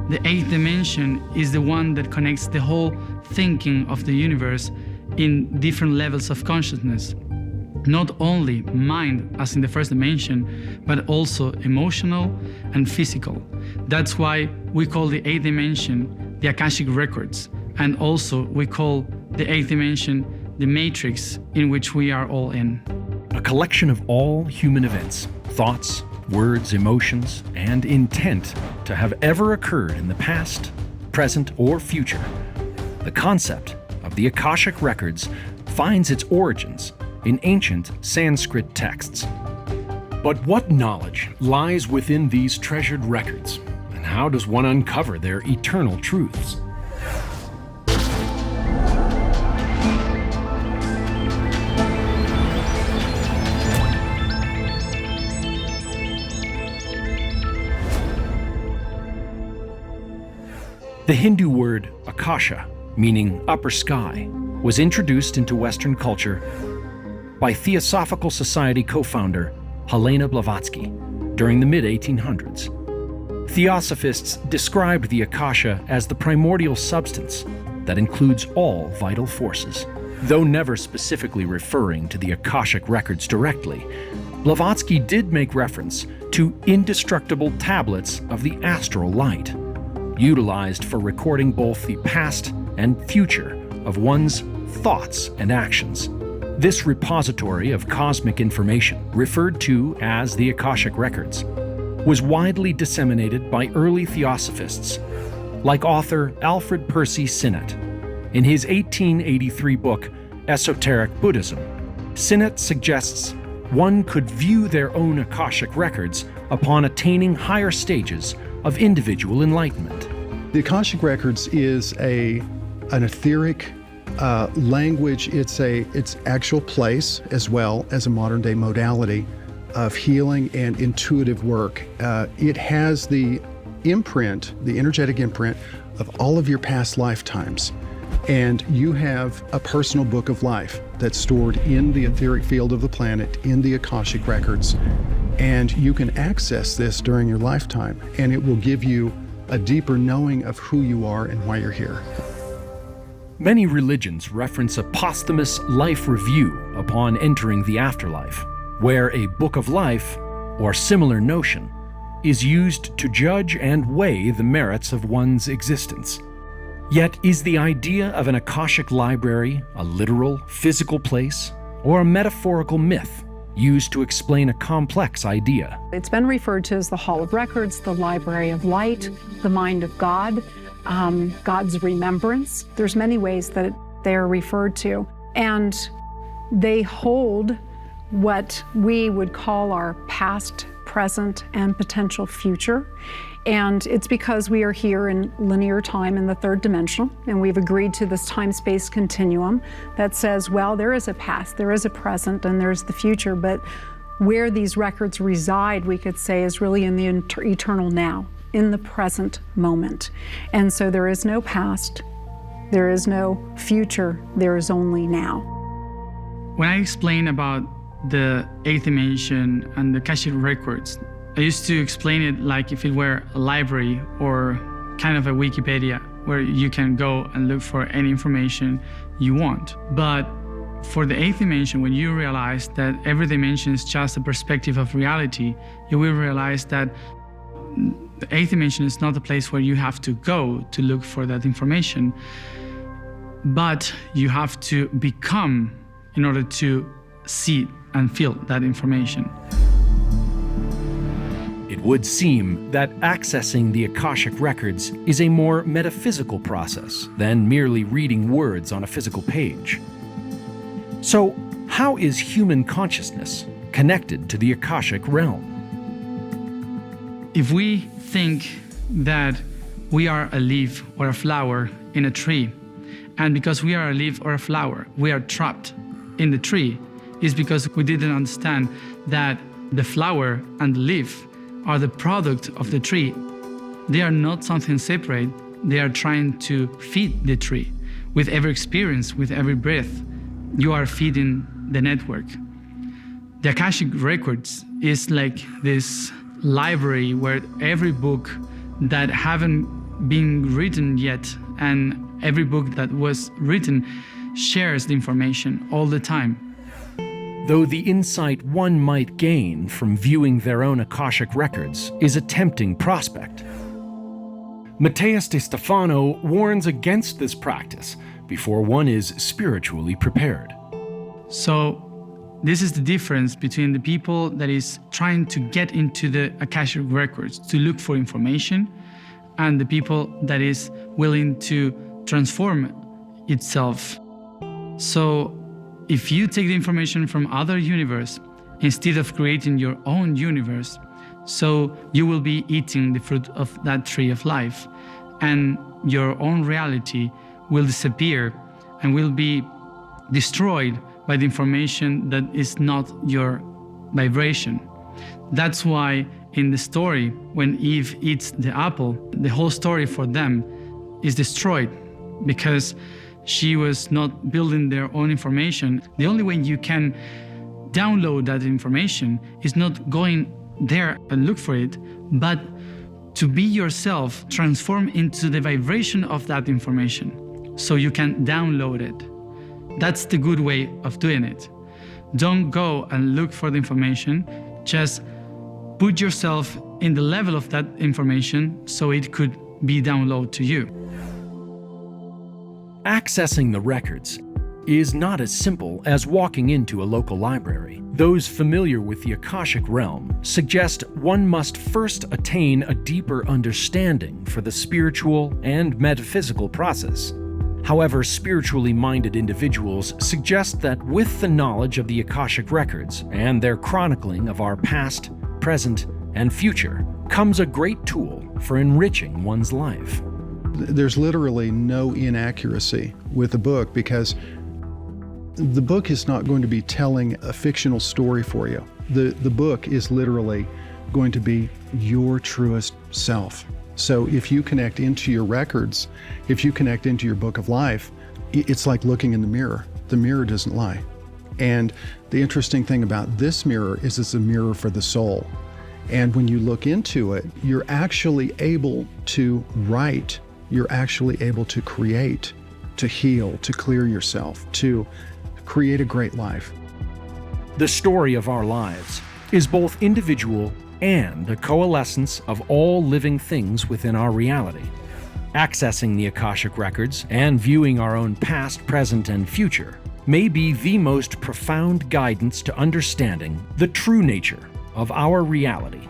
The eighth dimension is the one that connects the whole thinking of the universe in different levels of consciousness. Not only mind, as in the first dimension, but also emotional and physical. That's why we call the eighth dimension the Akashic Records, and also we call the eighth dimension the matrix in which we are all in. A collection of all human events, thoughts, words, emotions, and intent to have ever occurred in the past, present, or future. The concept of the Akashic Records finds its origins in ancient Sanskrit texts. But what knowledge lies within these treasured records, and how does one uncover their eternal truths? The Hindu word Akasha, meaning upper sky, was introduced into Western culture by Theosophical Society co-founder Helena Blavatsky during the mid-1800s. Theosophists described the Akasha as the primordial substance that includes all vital forces. Though never specifically referring to the Akashic Records directly, Blavatsky did make reference to indestructible tablets of the astral light, utilized for recording both the past and future of one's thoughts and actions. This repository of cosmic information, referred to as the Akashic Records, was widely disseminated by early theosophists, like author Alfred Percy Sinnett. In his 1883 book, Esoteric Buddhism, Sinnett suggests one could view their own Akashic Records upon attaining higher stages of individual enlightenment. The Akashic Records is an etheric language. It's actual place as well as a modern day modality of healing and intuitive work. It has the imprint, the energetic imprint of all of your past lifetimes. And you have a personal book of life that's stored in the etheric field of the planet, in the Akashic Records. And you can access this during your lifetime, and it will give you a deeper knowing of who you are and why you're here. Many religions reference a posthumous life review upon entering the afterlife, where a book of life, or similar notion, is used to judge and weigh the merits of one's existence. Yet, is the idea of an Akashic library a literal, physical place, or a metaphorical myth used to explain a complex idea? It's been referred to as the Hall of Records, the Library of Light, the Mind of God, God's Remembrance. There's many ways that they are referred to. And they hold what we would call our past, present, and potential future. And it's because we are here in linear time in the third dimension, and we've agreed to this time-space continuum that says, well, there is a past, there is a present, and there's the future, but where these records reside, we could say, is really in the eternal now, in the present moment. And so there is no past, there is no future, there is only now. When I explain about the eighth dimension and the Akashic Records, I used to explain it like if it were a library or kind of a Wikipedia where you can go and look for any information you want. But for the eighth dimension, when you realize that every dimension is just a perspective of reality, you will realize that the eighth dimension is not a place where you have to go to look for that information, but you have to become in order to see and feel that information. It would seem that accessing the Akashic Records is a more metaphysical process than merely reading words on a physical page. So, how is human consciousness connected to the Akashic realm? If we think that we are a leaf or a flower in a tree, and because we are a leaf or a flower, we are trapped in the tree, is because we didn't understand that the flower and the leaf are the product of the tree. They are not something separate. They are trying to feed the tree. With every experience, with every breath, you are feeding the network. The Akashic Records is like this library where every book that haven't been written yet, and every book that was written shares the information all the time. Though the insight one might gain from viewing their own Akashic records is a tempting prospect, Matheus de Stefano warns against this practice before one is spiritually prepared. So this is the difference between the people that is trying to get into the Akashic records to look for information, and the people that is willing to transform itself. So if you take the information from other universe instead of creating your own universe, so you will be eating the fruit of that tree of life, and your own reality will disappear and will be destroyed by the information that is not your vibration. That's why in the story, when Eve eats the apple, the whole story for them is destroyed because she was not building their own information. The only way you can download that information is not going there and look for it, but to be yourself, transform into the vibration of that information so you can download it. That's the good way of doing it. Don't go and look for the information, just put yourself in the level of that information so it could be downloaded to you. Accessing the records is not as simple as walking into a local library. Those familiar with the Akashic realm suggest one must first attain a deeper understanding for the spiritual and metaphysical process. However, spiritually minded individuals suggest that with the knowledge of the Akashic records and their chronicling of our past, present, and future comes a great tool for enriching one's life. There's literally no inaccuracy with the book because the book is not going to be telling a fictional story for you. The book is literally going to be your truest self. So if you connect into your records, if you connect into your book of life, it's like looking in the mirror. The mirror doesn't lie. And the interesting thing about this mirror is it's a mirror for the soul. And when you look into it, you're actually able to write, you're actually able to create, to heal, to clear yourself, to create a great life. The story of our lives is both individual and a coalescence of all living things within our reality. Accessing the Akashic records and viewing our own past, present, and future may be the most profound guidance to understanding the true nature of our reality.